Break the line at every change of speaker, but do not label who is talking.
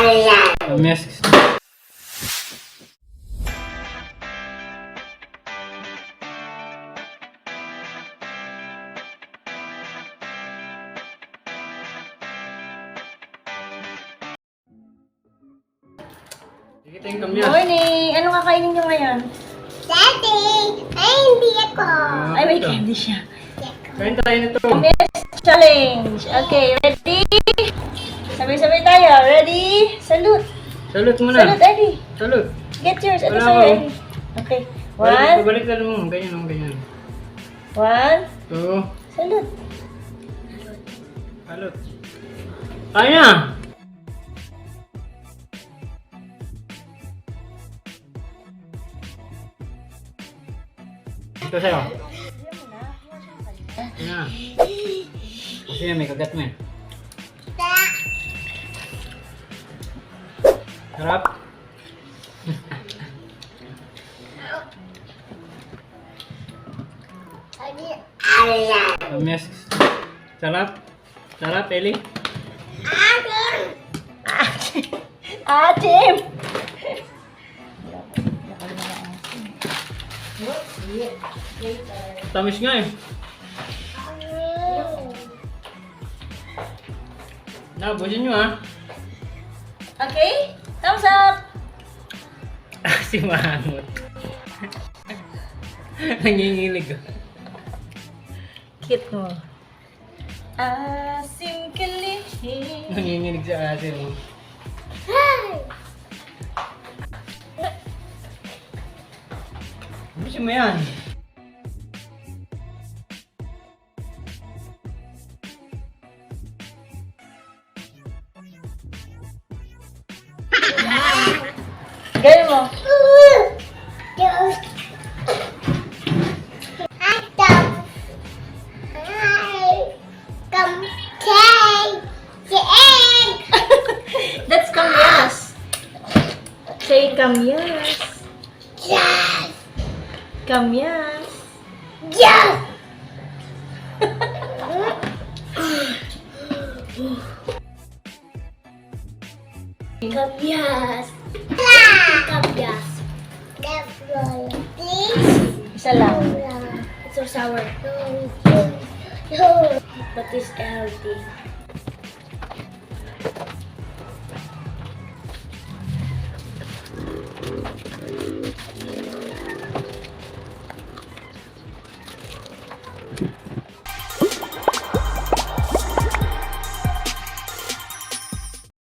Kamias. Sige tayong Kamias.
Morning! Ano kakainin nyo ngayon?
Daddy! Ay, hindi ako.
Ay, may candy siya.
Kain tayo nito.
Kamias challenge. Okay, ready? Sabay-sabay tayo. Ready? Salute.
Salute muna.
Salute, Eddie.
Salute.
Get yours. Ito
Wala
sa'yo,
ako.
Eddie. Okay. One.
Balik na mo. Ganyan o, ganyan.
One.
Two.
Salute.
Salute. Tayo na! Ito sa'yo. Ito na. Kasi yan, may kagat mo eh. Sarap. Kamias. Sarap. Sarap, Ely.
Atim!
Tamis nga eh. Nabusin nyo ah.
Okay? Thumbs up!
Si Mahmud. Nangingilig ah.
Cute mo. Asim kalihim.
Nanginginig sa asin mo. Busin mo yan.
Gawin mo. That's Kamias. Say Kamias. Kamias.
Kamias. Kamias. Please.
Isa lang.
It's so sour. But it's healthy.